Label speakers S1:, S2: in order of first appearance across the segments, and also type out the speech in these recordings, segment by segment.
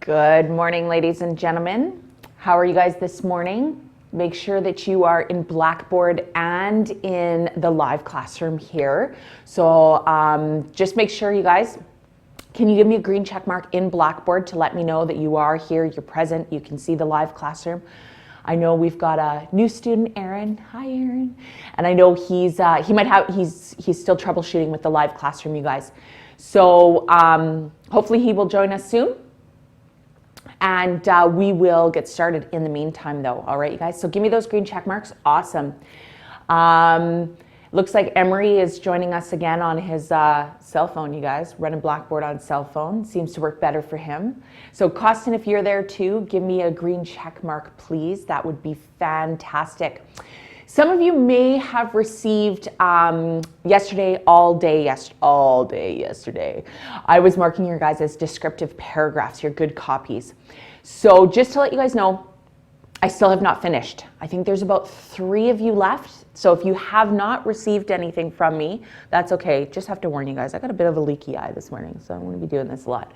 S1: Good morning, ladies and gentlemen. How are you guys this morning? Make sure that you are in Blackboard and in the live classroom here. So just make sure you guys, can you give me a green check mark in Blackboard to let me know that you are here, you're present, you can see the live classroom. I know we've got a new student, Aaron. Hi, Aaron. And I know he's still troubleshooting with the live classroom, you guys. So hopefully he will join us soon. And we will get started in the meantime, though. All right, you guys? So give me those green check marks. Awesome. Looks like Emery is joining us again on his cell phone, you guys. Running Blackboard on cell phone. Seems to work better for him. So Costin, if you're there too, give me a green check mark, please. That would be fantastic. Some of you may have received yesterday, all day yesterday. I was marking your guys as descriptive paragraphs, your good copies. So just to let you guys know, I still have not finished. I think there's about 3 of you left. So if you have not received anything from me, that's okay. Just have to warn you guys, I got a bit of a leaky eye this morning, so I'm gonna be doing this a lot.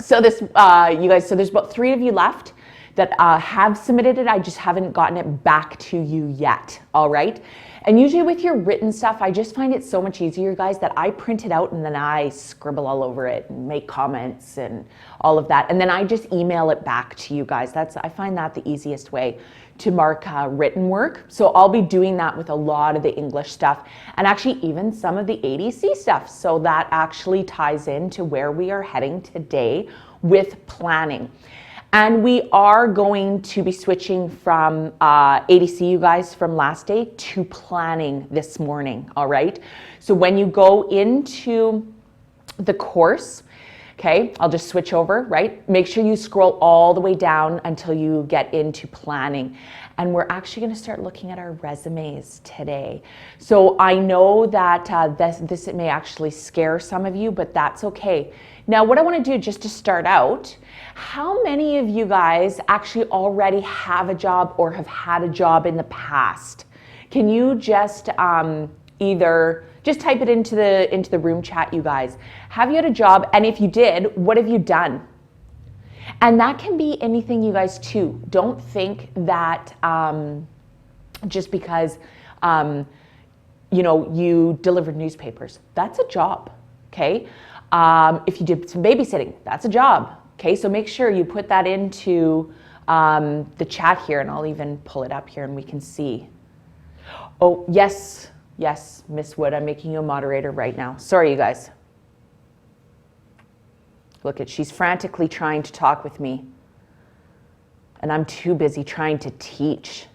S1: So there's about 3 of you left that have submitted it. I just haven't gotten it back to you yet, all right? And usually with your written stuff, I just find it so much easier, guys, that I print it out and then I scribble all over it and make comments and all of that. And then I just email it back to you guys. I find that the easiest way to mark written work. So I'll be doing that with a lot of the English stuff and actually even some of the ADC stuff. So that actually ties into where we are heading today with planning. And we are going to be switching from ADC, you guys, from last day to planning this morning, all right? So when you go into the course, okay, I'll just switch over, right? Make sure you scroll all the way down until you get into planning. And we're actually gonna start looking at our resumes today. So I know that this may actually scare some of you, but that's okay. Now, what I wanna do just to start out, how many of you guys actually already have a job or have had a job in the past? Can you just either just type it into the room chat, you guys? Have you had a job? And if you did, what have you done? And that can be anything, you guys, too. Don't think that just because you delivered newspapers, that's a job, okay? If you did some babysitting, that's a job. Okay, so make sure you put that into the chat here, and I'll even pull it up here and we can see. Oh, yes, Miss Wood, I'm making you a moderator right now. Sorry, you guys. Look she's frantically trying to talk with me, and I'm too busy trying to teach.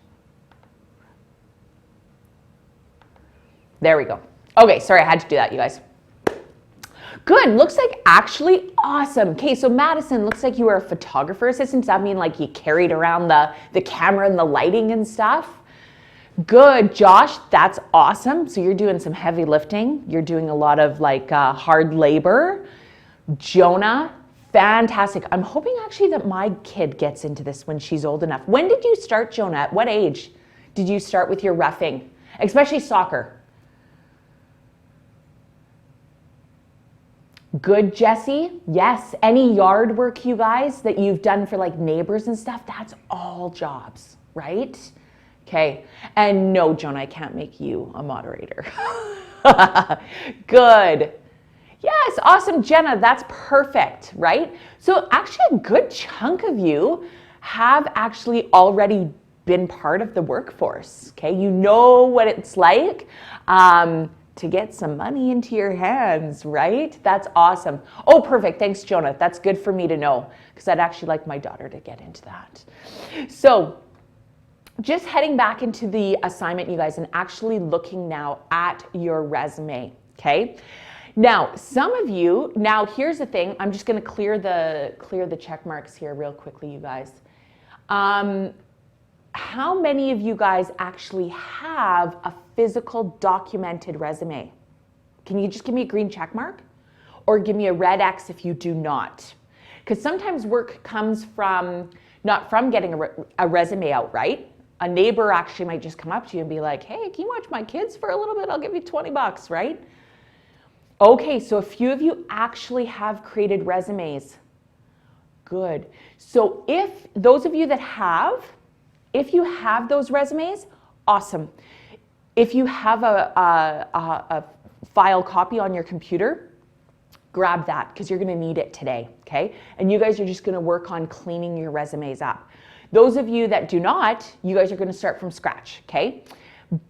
S1: There we go. Okay, sorry, I had to do that, you guys. Good, looks like actually awesome. Okay, so Madison, looks like you were a photographer assistant. Does that mean like you carried around the camera and the lighting and stuff? Good, Josh, that's awesome. So you're doing some heavy lifting. You're doing a lot of like hard labor. Jonah, fantastic. I'm hoping actually that my kid gets into this when she's old enough. When did you start, Jonah? At what age did you start with your roughing, especially soccer? Good, Jesse. Yes. Any yard work, you guys, that you've done for like neighbors and stuff, that's all jobs, right? Okay. And no, Jonah, I can't make you a moderator. Good. Yes. Awesome, Jenna. That's perfect, right? So actually a good chunk of you have actually already been part of the workforce. Okay. You know what it's like. To get some money into your hands, right? That's awesome. Oh, perfect. Thanks, Jonah. That's good for me to know because I'd actually like my daughter to get into that. So just heading back into the assignment, you guys, and actually looking now at your resume, okay? Now, some of you, now here's the thing. I'm just going to clear the check marks here real quickly, you guys. How many of you guys actually have a physical documented resume? Can you just give me a green check mark or give me a red X if you do not? Because sometimes work comes from, not from getting a resume out, right? A neighbor actually might just come up to you and be like, hey, can you watch my kids for a little bit? I'll give you 20 bucks, right? Okay, so a few of you actually have created resumes. Good. So if those of you that have, if you have those resumes, awesome. If you have a file copy on your computer, grab that because you're going to need it today, okay? And you guys are just going to work on cleaning your resumes up. Those of you that do not, you guys are going to start from scratch, okay?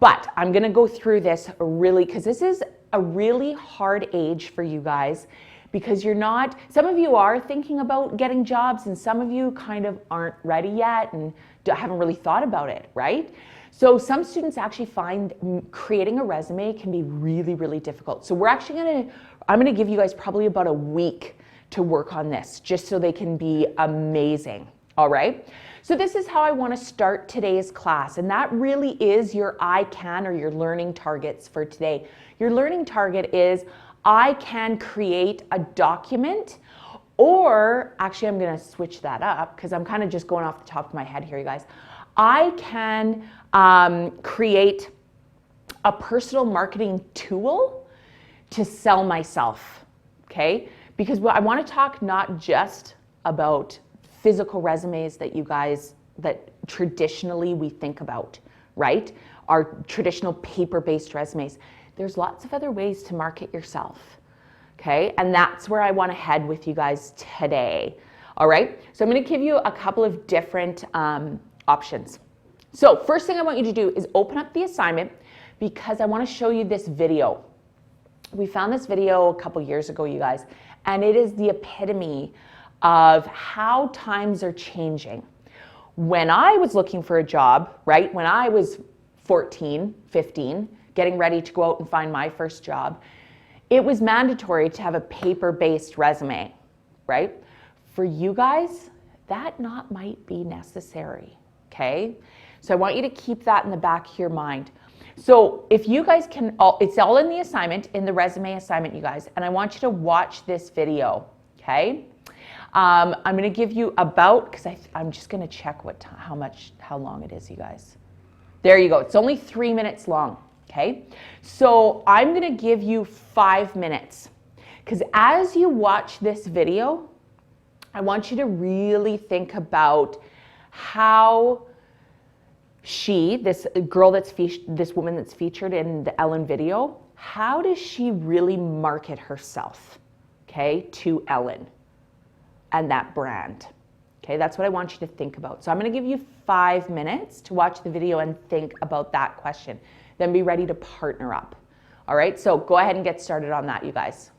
S1: But I'm going to go through this really, because this is a really hard age for you guys, because you're not, some of you are thinking about getting jobs and some of you kind of aren't ready yet and haven't really thought about it, right? So some students actually find creating a resume can be really, really difficult. So I'm gonna give you guys probably about a week to work on this, just so they can be amazing, all right? So this is how I wanna start today's class, and that really is your I can or your learning targets for today. Your learning target is, I can create a document, or actually I'm gonna switch that up because I'm kind of just going off the top of my head here, you guys. I can create a personal marketing tool to sell myself, okay? Because I want to talk not just about physical resumes that you guys, that traditionally we think about, right? Our traditional paper-based resumes. There's lots of other ways to market yourself, okay? And that's where I want to head with you guys today, all right? So I'm going to give you a couple of different options. So first thing I want you to do is open up the assignment because I want to show you this video. We found this video a couple years ago, you guys, and it is the epitome of how times are changing. When I was looking for a job, right, when I was 14, 15, getting ready to go out and find my first job, it was mandatory to have a paper-based resume, right? For you guys, that not might be necessary, okay? So I want you to keep that in the back of your mind. So if you guys can, it's all in the assignment, in the resume assignment, you guys, and I want you to watch this video, okay? I'm gonna give you about, because I'm just gonna check how long it is, you guys. There you go, it's only 3 minutes long, okay? So I'm gonna give you 5 minutes, because as you watch this video, I want you to really think about how this woman that's featured in the Ellen video, how does she really market herself, okay, to Ellen and that brand? Okay, that's what I want you to think about. So I'm going to give you 5 minutes to watch the video and think about that question. Then be ready to partner up. All right, so go ahead and get started on that, you guys.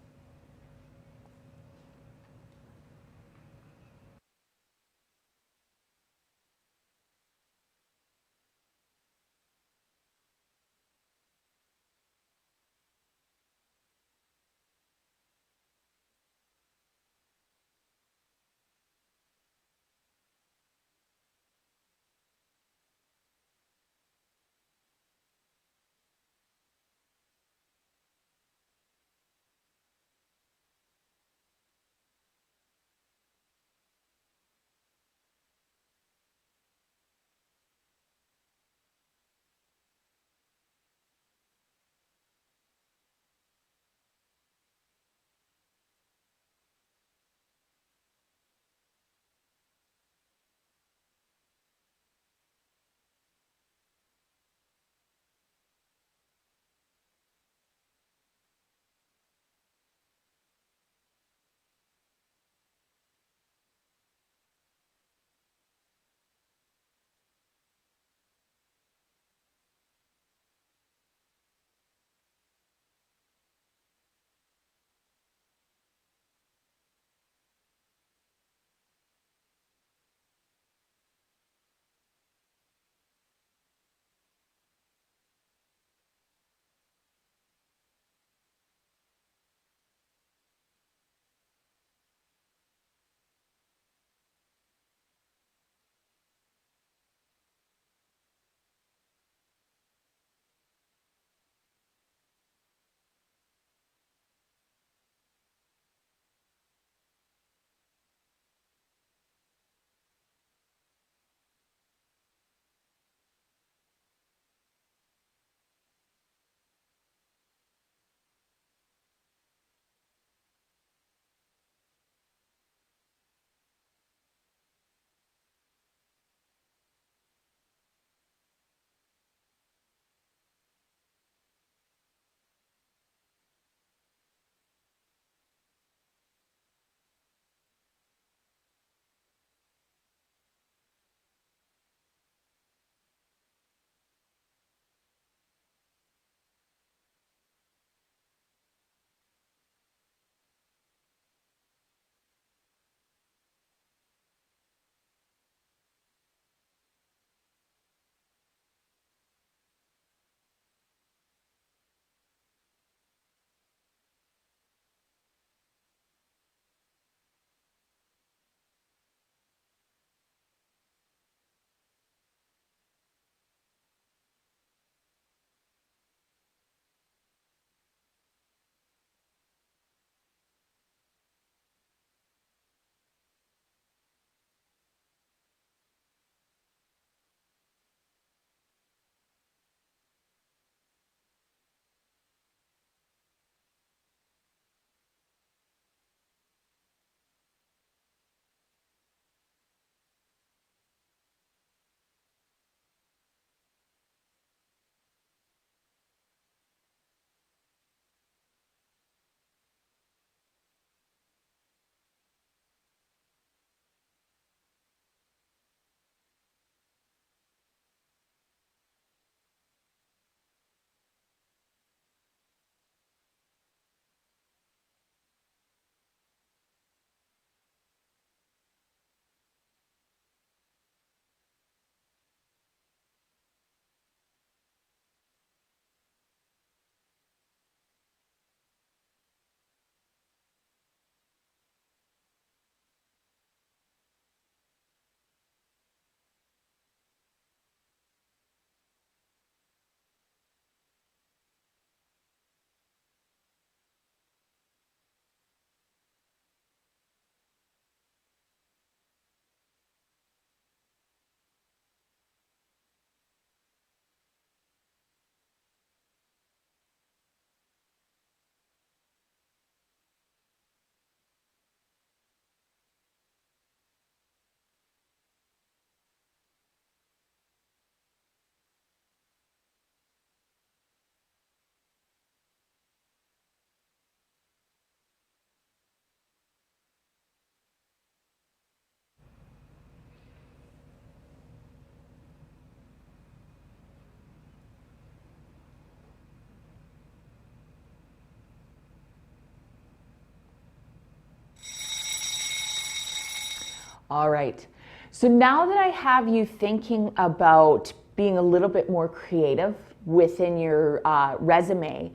S1: All right. So now that I have you thinking about being a little bit more creative within your resume,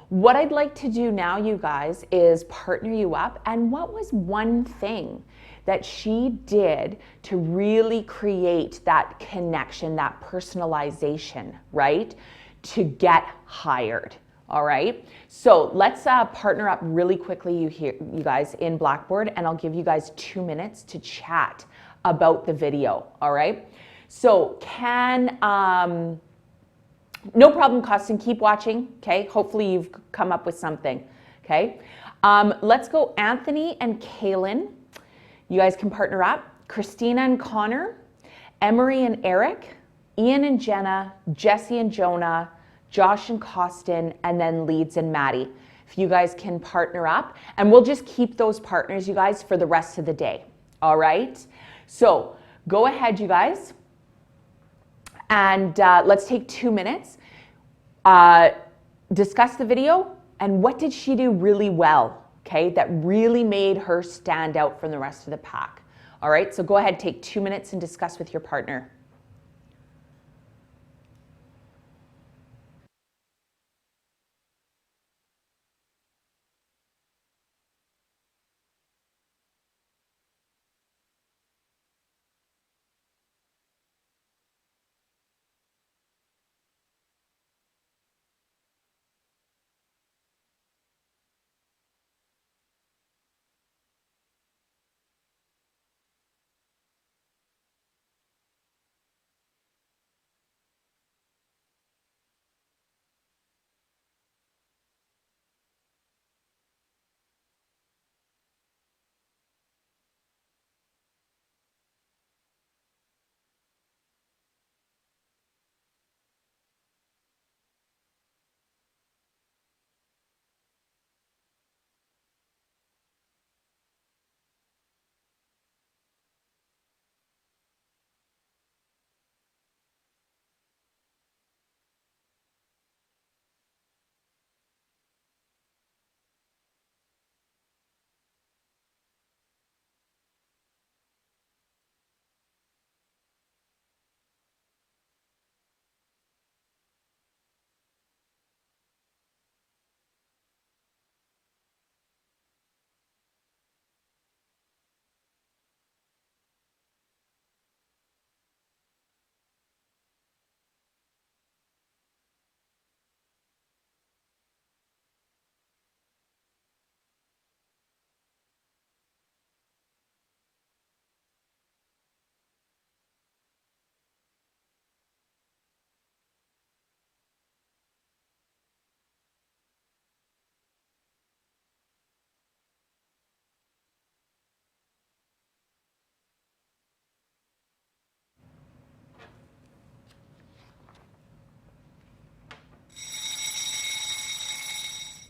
S1: what I'd like to do now, you guys, is partner you up. And what was one thing that she did to really create that connection, that personalization, right, to get hired? All right, so let's partner up really quickly, you guys, in Blackboard, and I'll give you guys 2 minutes to chat about the video. All right, so no problem, Costin, keep watching. Okay, hopefully you've come up with something. Okay, let's go Anthony and Kaylin. You guys can partner up. Christina and Connor, Emery and Eric, Ian and Jenna, Jesse and Jonah, Josh and Costin, and then Leeds and Maddie. If you guys can partner up, and we'll just keep those partners, you guys, for the rest of the day. All right? So go ahead, you guys, and let's take 2 minutes. Discuss the video, and what did she do really well, okay, that really made her stand out from the rest of the pack. All right? So go ahead, take 2 minutes and discuss with your partner.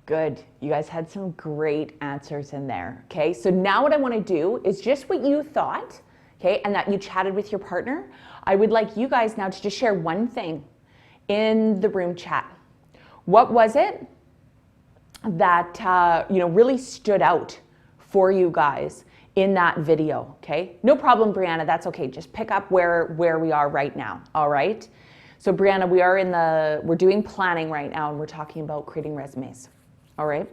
S1: Good. You guys had some great answers in there. Okay, so now what I want to do is just what you thought, okay, and that you chatted with your partner. I would like you guys now to just share one thing in the room chat. What was it that really stood out for you guys in that video? Okay, no problem, Brianna. That's okay. Just pick up where we are right now. All right. So Brianna, we're doing planning right now, and we're talking about creating resumes. All right.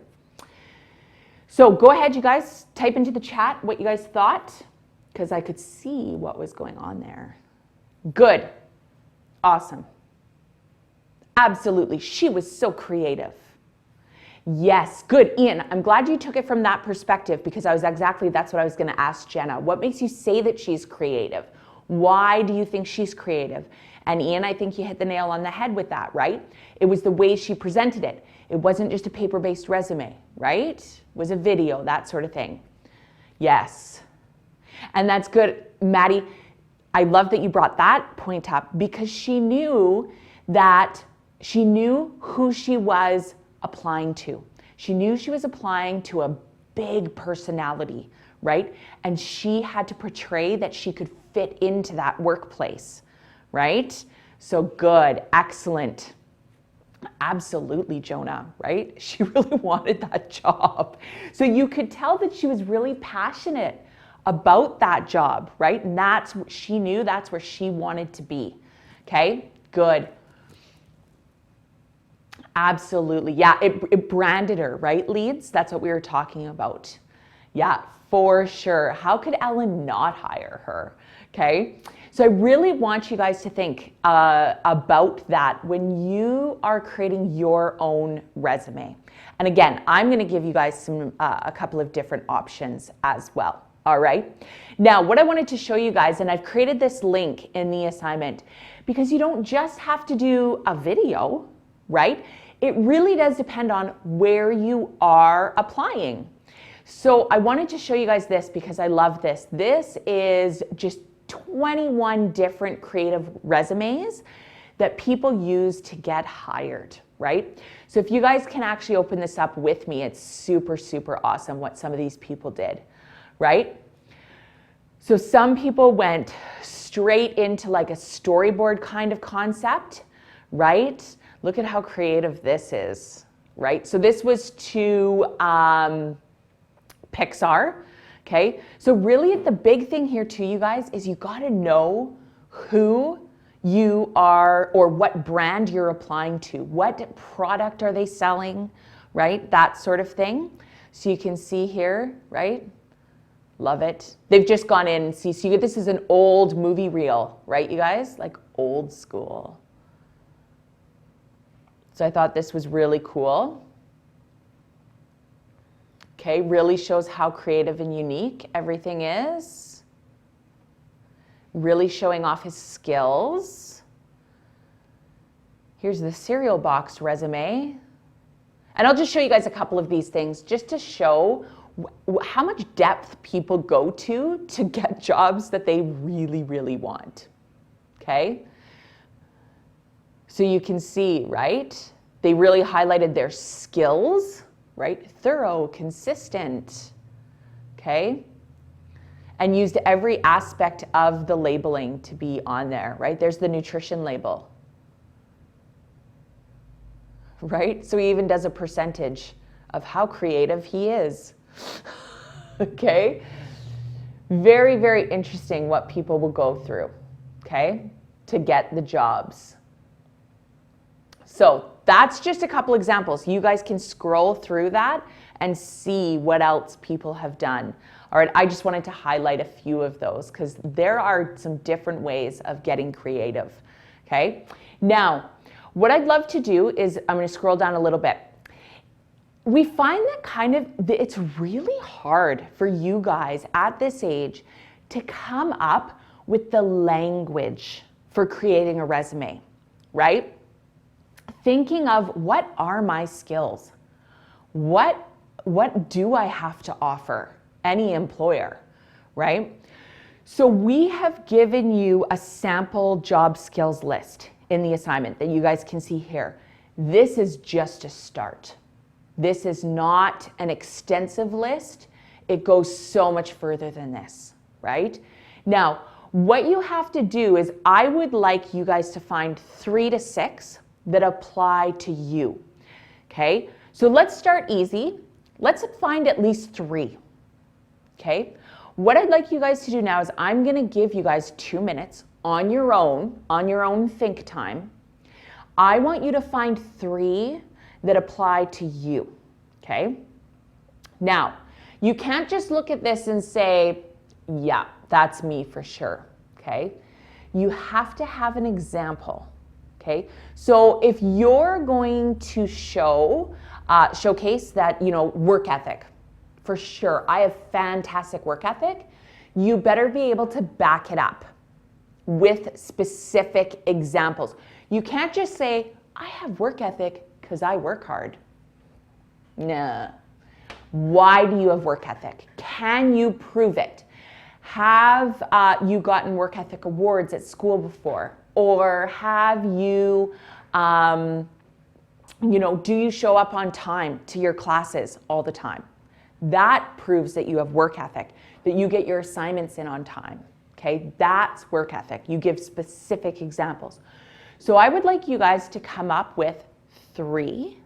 S1: So go ahead, you guys, type into the chat what you guys thought, because I could see what was going on there. Good. Awesome. Absolutely. She was so creative. Yes. Good. Ian, I'm glad you took it from that perspective, because that's what I was going to ask Jenna. What makes you say that she's creative? Why do you think she's creative? And Ian, I think you hit the nail on the head with that, right? It was the way she presented it. It wasn't just a paper-based resume, right? It was a video, that sort of thing. Yes. And that's good. Maddie, I love that you brought that point up, because she knew who she was applying to. She knew she was applying to a big personality, right? And she had to portray that she could fit into that workplace, right? So good, excellent. Absolutely, Jonah, right? She really wanted that job. So you could tell that she was really passionate about that job, right? And that's what she knew, that's where she wanted to be. Okay, good. Absolutely. Yeah, it branded her, right? Leads, that's what we were talking about. Yeah, for sure. How could Ellen not hire her? Okay, so I really want you guys to think about that when you are creating your own resume. And again, I'm going to give you guys some a couple of different options as well. All right. Now, what I wanted to show you guys, and I've created this link in the assignment, because you don't just have to do a video, right? It really does depend on where you are applying. So I wanted to show you guys this because I love this. This is just 21 different creative resumes that people use to get hired, right? So if you guys can actually open this up with me, it's super, super awesome what some of these people did, right? So some people went straight into like a storyboard kind of concept, right? Look at how creative this is, right? So this was to Pixar, okay? So really the big thing here too, you guys, is you gotta know who you are or what brand you're applying to. What product are they selling, right? That sort of thing. So you can see here, right? Love it. They've just gone in and see, this is an old movie reel, right, you guys? Like old school. So I thought this was really cool. Okay, really shows how creative and unique everything is. Really showing off his skills. Here's the cereal box resume. And I'll just show you guys a couple of these things just to show how much depth people go to get jobs that they really, really want. Okay? So you can see, right? They really highlighted their skills, right? Thorough, consistent, okay? And used every aspect of the labeling to be on there, right? There's the nutrition label, right? So he even does a percentage of how creative he is, okay? Very, very interesting what people will go through, okay, to get the jobs. So that's just a couple examples. You guys can scroll through that and see what else people have done. All right, I just wanted to highlight a few of those because there are some different ways of getting creative, okay? Now, what I'd love to do is, I'm gonna scroll down a little bit. We find that it's really hard for you guys at this age to come up with the language for creating a resume, right? Thinking of what are my skills? What do I have to offer any employer, right? So we have given you a sample job skills list in the assignment that you guys can see here. This is just a start. This is not an extensive list. It goes so much further than this, right? Now, what you have to do is I would like you guys to find 3 to 6 that apply to you, okay? So let's start easy. Let's find at least 3, okay? What I'd like you guys to do now is I'm gonna give you guys 2 minutes on your own think time. I want you to find 3 that apply to you, okay? Now, you can't just look at this and say, yeah, that's me for sure, okay? You have to have an example. Okay, so if you're going to showcase that, work ethic, for sure, I have fantastic work ethic, you better be able to back it up with specific examples. You can't just say, I have work ethic because I work hard. Nah. Why do you have work ethic? Can you prove it? Have you gotten work ethic awards at school before? Or have you, do you show up on time to your classes all the time? That proves that you have work ethic, that you get your assignments in on time, okay? That's work ethic. You give specific examples. So I would like you guys to come up with 3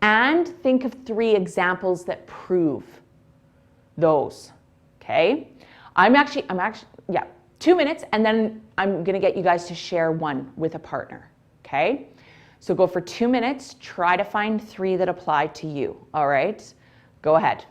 S1: and think of 3 examples that prove those, okay? Yeah, 2 minutes, and then I'm gonna get you guys to share one with a partner, okay? So go for 2 minutes, try to find three that apply to you, all right? Go ahead.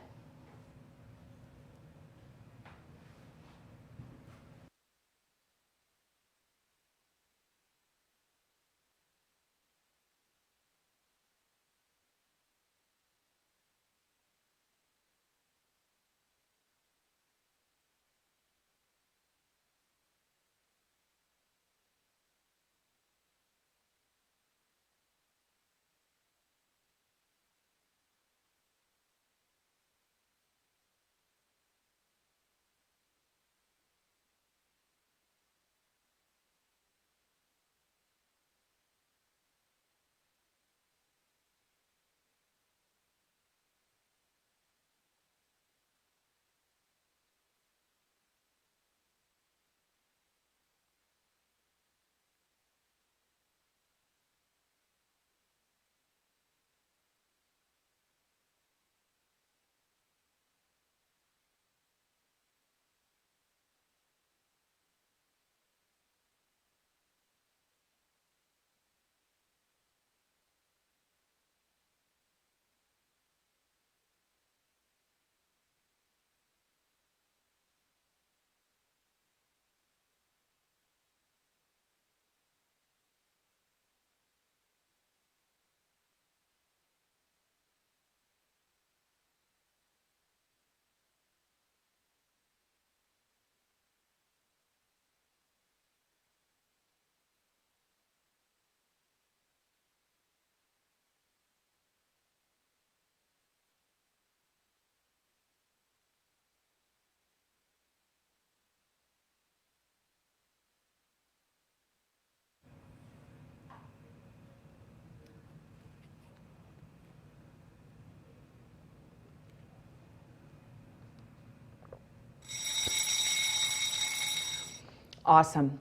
S1: Awesome.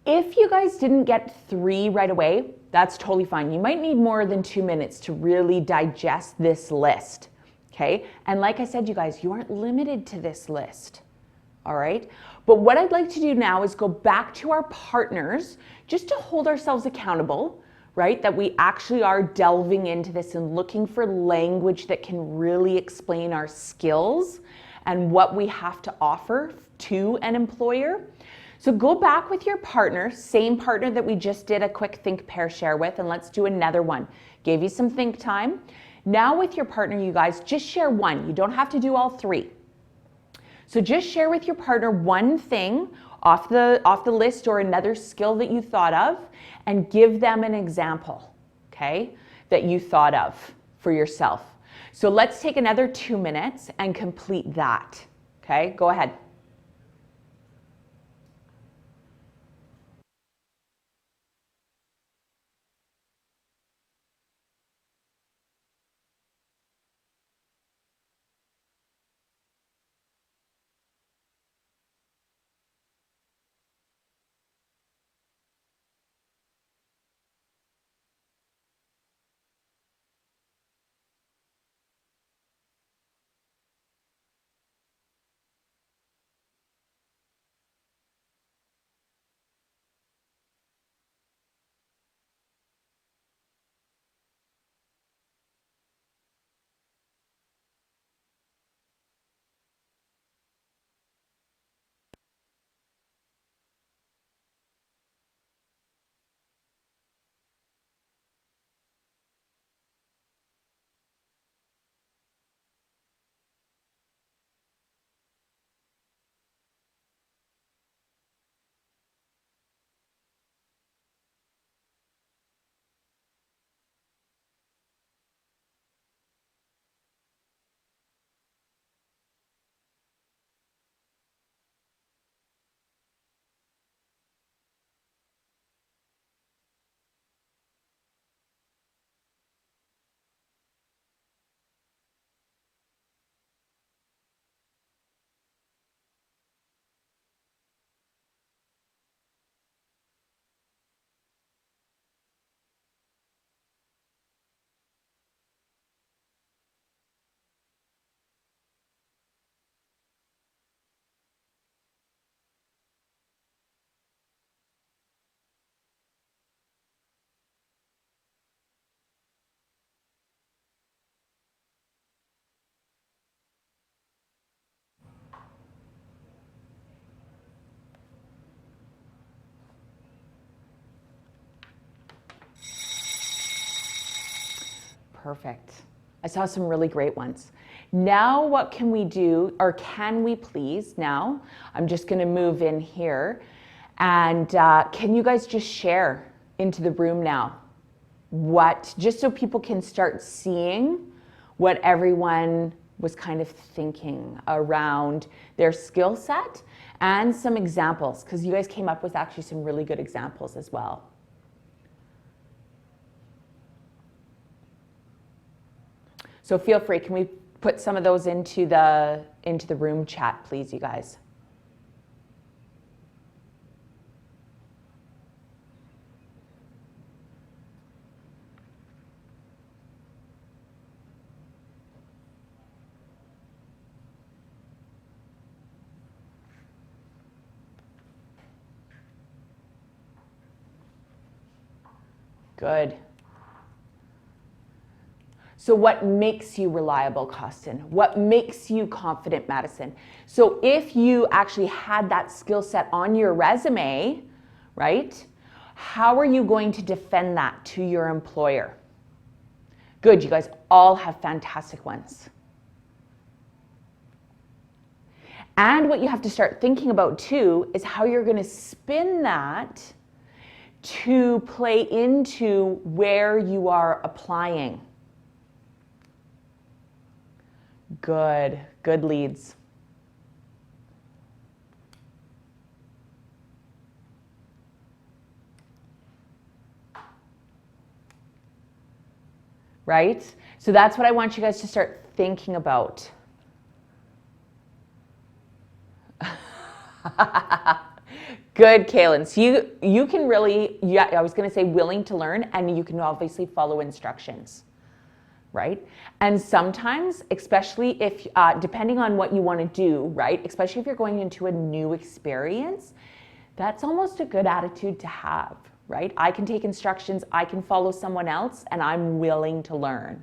S1: If you guys didn't get three right away, that's totally fine. You might need more than 2 minutes to really digest this list, okay? And like I said, you guys, you aren't limited to this list, all right? But what I'd like to do now is go back to our partners just to hold ourselves accountable, right? That we actually are delving into this and looking for language that can really explain our skills and what we have to offer to an employer. So go back with your partner, same partner that we just did a quick think, pair, share with, and let's do another one. Gave you some think time. Now with your partner, you guys, just share one. You don't have to do all three. So just share with your partner one thing off the list or another skill that you thought of, and give them an example, okay, that you thought of for yourself. So let's take another 2 minutes and complete that, okay? Go ahead. Perfect. I saw some really great ones. Now what can we do, or can we please now, I'm just going to move in here, and can you guys just share into the room now what, just so people can start seeing what everyone was kind of thinking around their skill set, and some examples, because you guys came up with actually some really good examples as well. So feel free, can we put some of those into the room chat, please, you guys? Good. So what makes you reliable, Costin? What makes you confident, Madison? So if you actually had that skill set on your resume, right, how are you going to defend that to your employer? Good, you guys all have fantastic ones. And what you have to start thinking about too is how you're going to spin that to play into where you are applying. Good, good leads. Right? So that's what I want you guys to start thinking about. Good, Kaylin. So you can really, yeah, I was going to say willing to learn, and you can obviously follow instructions, right? And sometimes, especially if, depending on what you want to do, right? Especially if you're going into a new experience, that's almost a good attitude to have, right? I can take instructions, I can follow someone else, and I'm willing to learn.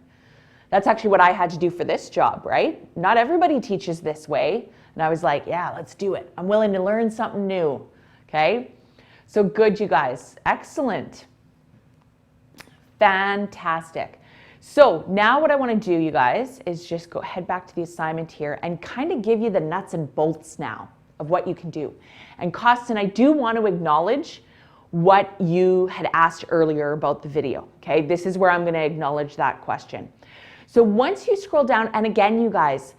S1: That's actually what I had to do for this job, right? Not everybody teaches this way. And I was like, yeah, let's do it. I'm willing to learn something new. Okay, so good, you guys. Excellent. Fantastic. So now what I want to do, you guys, is just head back to the assignment here and kind of give you the nuts and bolts now of what you can do. And Costin, I do want to acknowledge what you had asked earlier about the video. Okay, this is where I'm going to acknowledge that question. So once you scroll down, and again, you guys,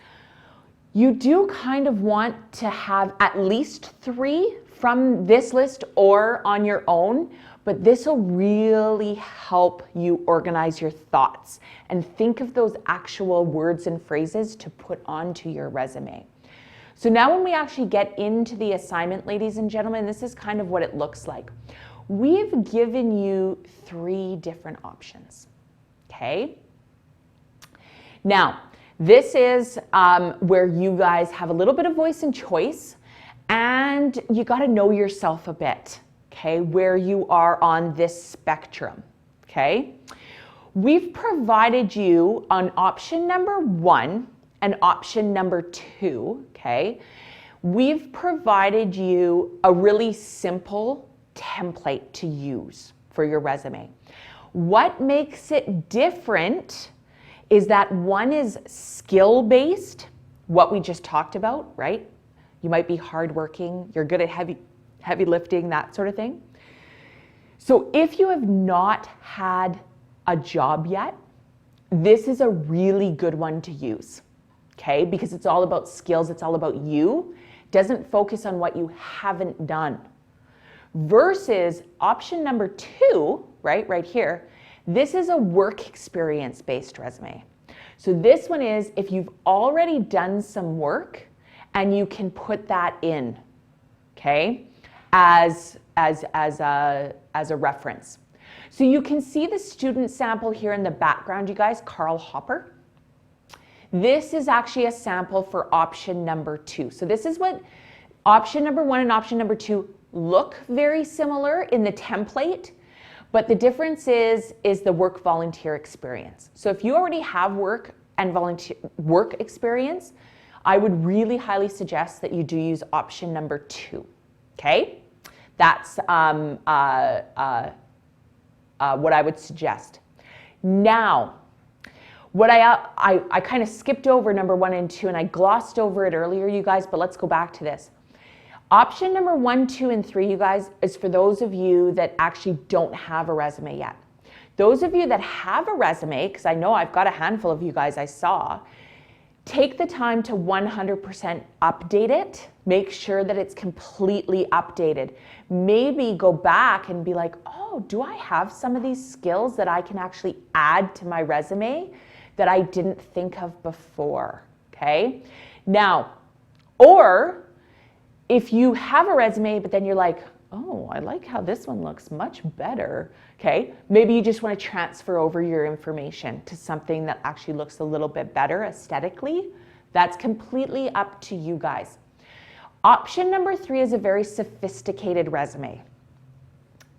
S1: you do kind of want to have at least 3 from this list or on your own, but this will really help you organize your thoughts and think of those actual words and phrases to put onto your resume. So now when we actually get into the assignment, ladies and gentlemen, this is kind of what it looks like. We've given you 3 different options, okay? Now, this is where you guys have a little bit of voice and choice, and you got to know yourself a bit, okay, where you are on this spectrum, okay? We've provided you on option number 1 and option number 2, okay? We've provided you a really simple template to use for your resume. What makes it different is that one is skill-based, what we just talked about, right? You might be hardworking, you're good at heavy lifting, that sort of thing. So if you have not had a job yet, this is a really good one to use, okay? Because it's all about skills, it's all about you. It doesn't focus on what you haven't done. Versus option number 2, right here, this is a work experience-based resume. So this one is if you've already done some work and you can put that in, okay, as a reference. So you can see the student sample here in the background, you guys, Carl Hopper. This is actually a sample for option number 2. So this is what option number 1 and option number 2 look very similar in the template, but the difference is the work volunteer experience. So if you already have work and volunteer work experience, I would really highly suggest that you do use option number 2, okay? That's what I would suggest. Now, What I kind of skipped over number 1 and 2, and I glossed over it earlier, you guys, but let's go back to this. Option number 1, 2, and 3, you guys, is for those of you that actually don't have a resume yet. Those of you that have a resume, because I know I've got a handful of you guys I saw, take the time to 100% update it. Make sure that it's completely updated. Maybe go back and be like, oh, do I have some of these skills that I can actually add to my resume that I didn't think of before, okay? Now, or if you have a resume, but then you're like, oh, I like how this one looks much better, okay? Maybe you just want to transfer over your information to something that actually looks a little bit better aesthetically. That's completely up to you guys. Option number 3 is a very sophisticated resume,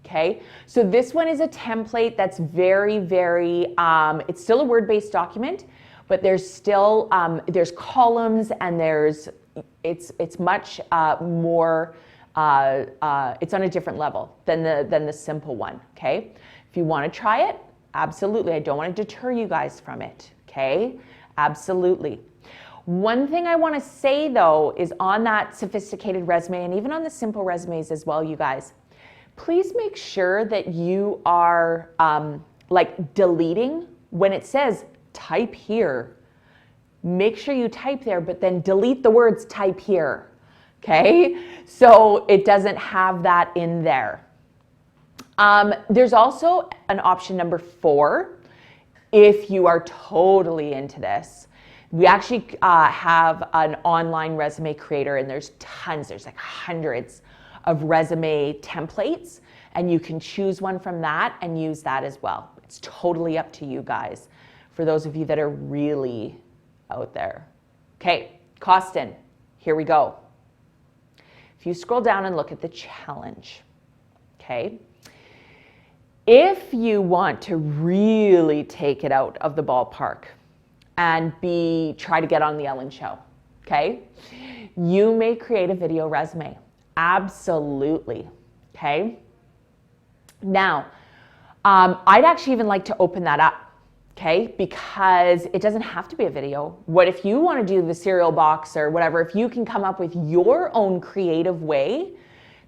S1: okay? So this one is a template that's very, very, it's still a Word-based document, but there's still, there's columns and it's much more, it's on a different level than the simple one, okay? If you want to try it, absolutely. I don't want to deter you guys from it, okay? Absolutely. One thing I want to say though is on that sophisticated resume, and even on the simple resumes as well, you guys, please make sure that you are like deleting when it says type here. Make sure you type there, but then delete the words type here. Okay, so it doesn't have that in there. There's also an option number 4, if you are totally into this. We actually have an online resume creator, and there's tons, there's like hundreds of resume templates, and you can choose one from that and use that as well. It's totally up to you guys, for those of you that are really out there. Okay, Costin, here we go. If you scroll down and look at the challenge, okay, if you want to really take it out of the ballpark and try to get on the Ellen Show, okay, you may create a video resume. Absolutely, okay? Now, I'd actually even like to open that up, okay, because it doesn't have to be a video. What if you want to do the cereal box or whatever, if you can come up with your own creative way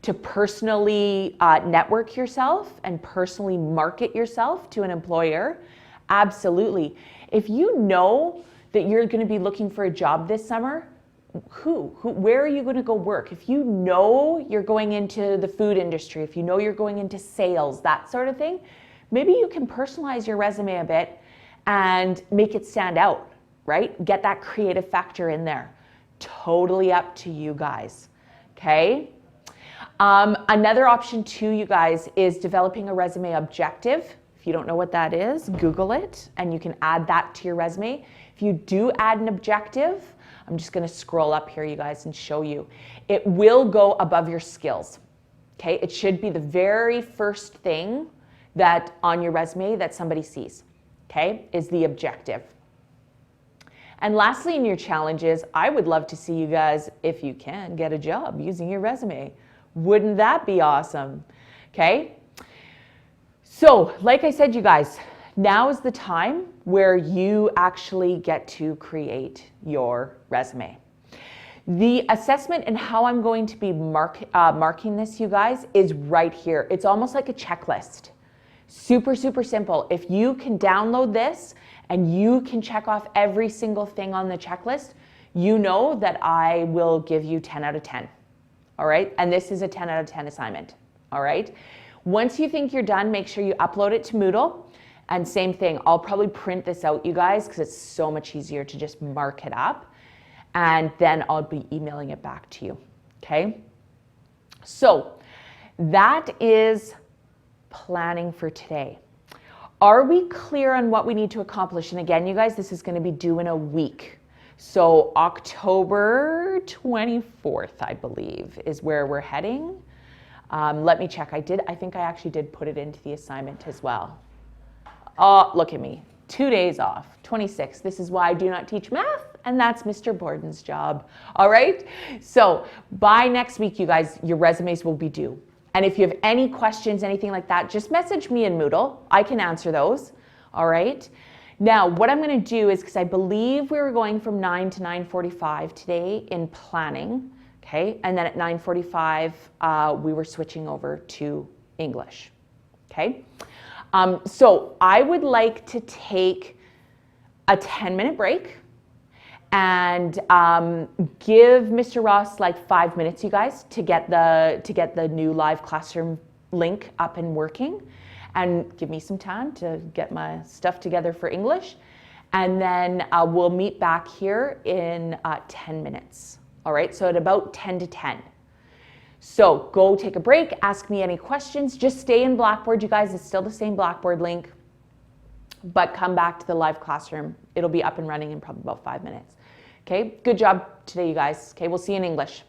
S1: to personally network yourself and personally market yourself to an employer, absolutely. If you know that you're going to be looking for a job this summer, where are you going to go work? If you know you're going into the food industry, if you know you're going into sales, that sort of thing, maybe you can personalize your resume a bit and make it stand out, right? Get that creative factor in there. Totally up to you guys, okay? Another option too, you guys, is developing a resume objective. If you don't know what that is, Google it, and you can add that to your resume. If you do add an objective, I'm just going to scroll up here, you guys, and show you. It will go above your skills, okay? It should be the very first thing that on your resume that somebody sees, okay, is the objective. And lastly, in your challenges, I would love to see you guys, if you can, get a job using your resume. Wouldn't that be awesome? Okay? So, like I said, you guys, now is the time where you actually get to create your resume. The assessment and how I'm going to be marking this, you guys, is right here. It's almost like a checklist. Super, super simple. If you can download this and you can check off every single thing on the checklist, you know that I will give you 10 out of 10. All right? And this is a 10 out of 10 assignment. All right? Once you think you're done, make sure you upload it to Moodle. And same thing, I'll probably print this out, you guys, because it's so much easier to just mark it up. And then I'll be emailing it back to you. Okay? So that is planning for today. Are we clear on what we need to accomplish? And again, you guys, this is going to be due in a week. So October 24th, I believe, is where we're heading. Let me check. I think I actually did put it into the assignment as well. Oh, look at me. 2 days off, 26th. This is why I do not teach math, and that's Mr. Borden's job. All right? So by next week, you guys, your resumes will be due. And if you have any questions, anything like that, just message me in Moodle. I can answer those. All right? Now, what I'm going to do is, because I believe we were going from 9 to 9:45 today in planning, okay? And then at 9:45, we were switching over to English, okay? So I would like to take a 10-minute break and give Mr. Ross like 5 minutes, you guys, to get the new live classroom link up and working, and give me some time to get my stuff together for English. And then we'll meet back here in 10 minutes. All right, so at about 10 to 10. So go take a break, ask me any questions. Just stay in Blackboard, you guys. It's still the same Blackboard link, but come back to the live classroom. It'll be up and running in probably about 5 minutes. Okay, good job today, you guys. Okay, we'll see you in English.